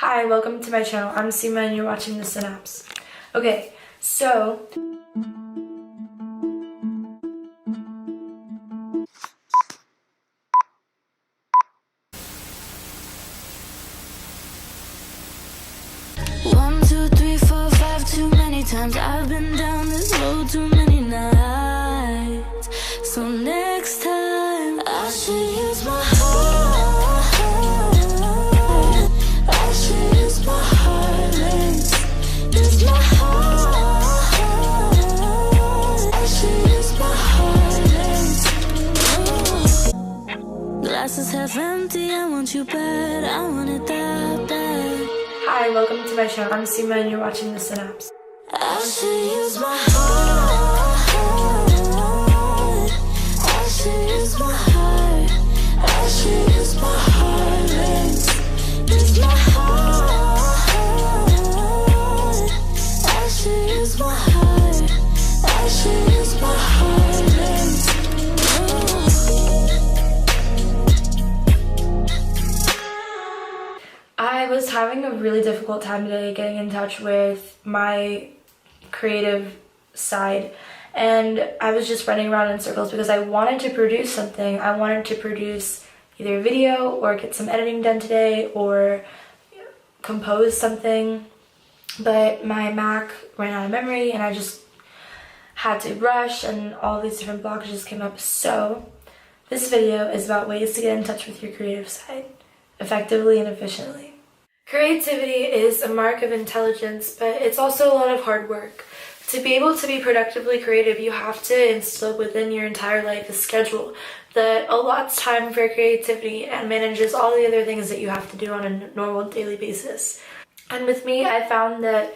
Hi, welcome to my channel. I'm Seema and you're watching The Synapse. Okay, so One, two, three, four, five, too many times I've been down this road too many nights. So next time I should use my heart. I should use my heart. Use my heart. I should use my heart. Glass is half empty, I want you bad, I want it that bad. hi, welcome to my channel. I'm Seema and you're watching The Synapse. I should use my heart. I should use my heart. I should use my heart. Use my heart. I should use my heart. I should use my heart. I was having a really difficult time today getting in touch with my creative side, and I was just running around in circles because I wanted to produce something. I wanted to produce either a video or get some editing done today or compose something, but my Mac ran out of memory and I just had to rush and all these different blockages came up. So this video is about ways to get in touch with your creative side effectively and efficiently. Creativity is a mark of intelligence, but it's also a lot of hard work. To be able to be productively creative, you have to instill within your entire life a schedule that allots time for creativity and manages all the other things that you have to do on a normal daily basis. And with me, I found that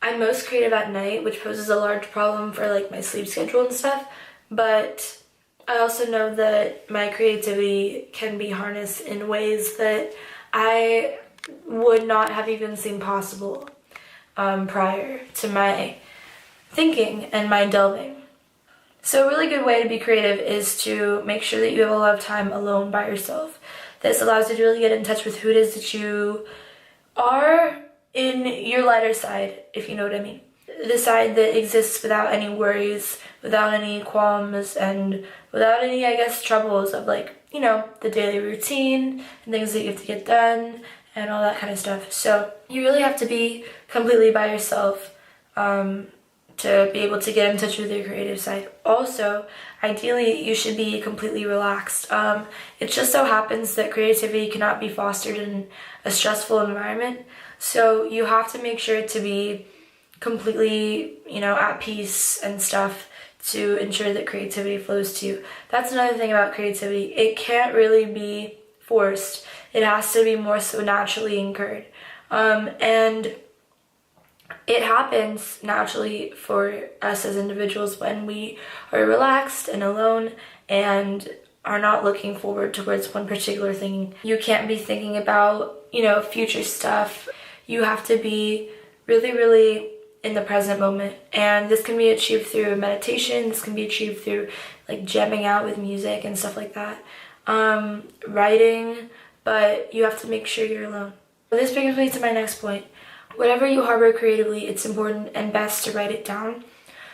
I'm most creative at night, which poses a large problem for like my sleep schedule and stuff, but I also know that my creativity can be harnessed in ways that I would not have even seemed possible prior to my thinking and my delving. So a really good way to be creative is to make sure that you have a lot of time alone by yourself. This allows you to really get in touch with who it is that you are in your lighter side, if you know what I mean. The side that exists without any worries, without any qualms, and without any, I guess, troubles of like, you know, the daily routine and things that you have to get done and all that kind of stuff. So you really have to be completely by yourself to be able to get in touch with your creative side. Also, ideally, you should be completely relaxed. It just so happens that creativity cannot be fostered in a stressful environment. So you have to make sure to be completely, at peace and stuff to ensure that creativity flows to you. That's another thing about creativity. It can't really be forced. It has to be more so naturally incurred. And it happens naturally for us as individuals when we are relaxed and alone and are not looking forward towards one particular thing. You can't be thinking about, future stuff. You have to be really, really in the present moment. And this can be achieved through meditation. This can be achieved through like jamming out with music and stuff like that. Writing, but you have to make sure you're alone. This brings me to my next point. Whatever you harbor creatively, it's important and best to write it down.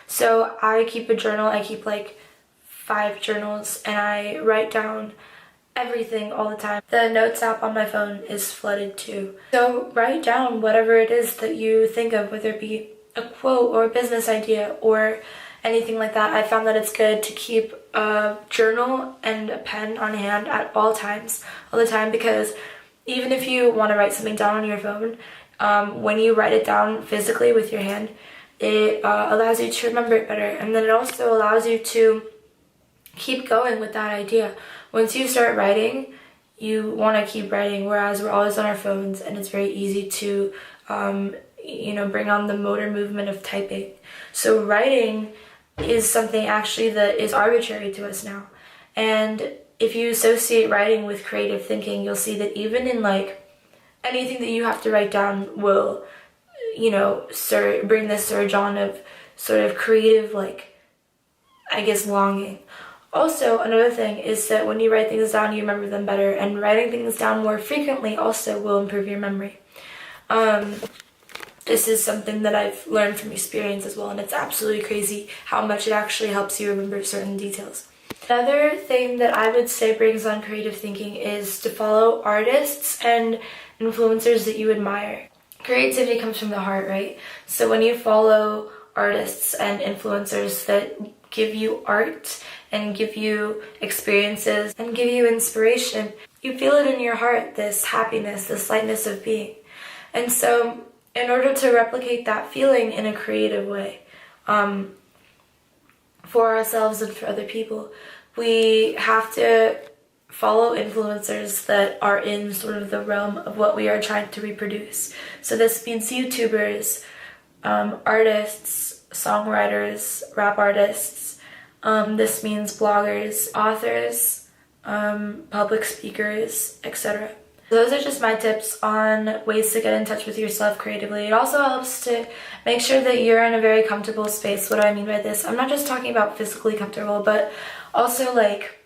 So I keep a journal. I keep like 5 journals and I write down everything all the time. The notes app on my phone is flooded too. So write down whatever it is that you think of, whether it be a quote or a business idea or anything like that. I found that it's good to keep a journal and a pen on hand at all times, all the time, because even if you want to write something down on your phone, when you write it down physically with your hand, it allows you to remember it better. And then it also allows you to keep going with that idea. Once you start writing, you want to keep writing, whereas we're always on our phones and it's very easy to, bring on the motor movement of typing. So writing is something actually that is arbitrary to us now. And if you associate writing with creative thinking, you'll see that even in like anything that you have to write down will, bring this surge on of sort of creative, longing. Also, another thing is that when you write things down, you remember them better, and writing things down more frequently also will improve your memory. This is something that I've learned from experience as well, and it's absolutely crazy how much it actually helps you remember certain details. Another thing that I would say brings on creative thinking is to follow artists and influencers that you admire. Creativity comes from the heart, right? So when you follow artists and influencers that give you art and give you experiences and give you inspiration, you feel it in your heart, this happiness, this lightness of being. And so in order to replicate that feeling in a creative way, for ourselves and for other people, we have to follow influencers that are in sort of the realm of what we are trying to reproduce. So this means YouTubers, artists, songwriters, rap artists. This means bloggers, authors, public speakers, etc. Those are just my tips on ways to get in touch with yourself creatively. It also helps to make sure that you're in a very comfortable space. What do I mean by this? I'm not just talking about physically comfortable, but also like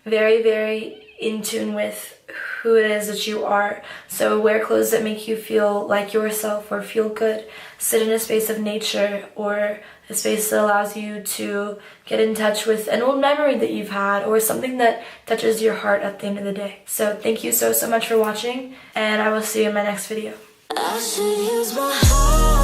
very, very in tune with who it is that you are. So wear clothes that make you feel like yourself or feel good. Sit in a space of nature or a space that allows you to get in touch with an old memory that you've had or something that touches your heart at the end of the day. So thank you so much for watching, and I will see you in my next video. I should use my heart.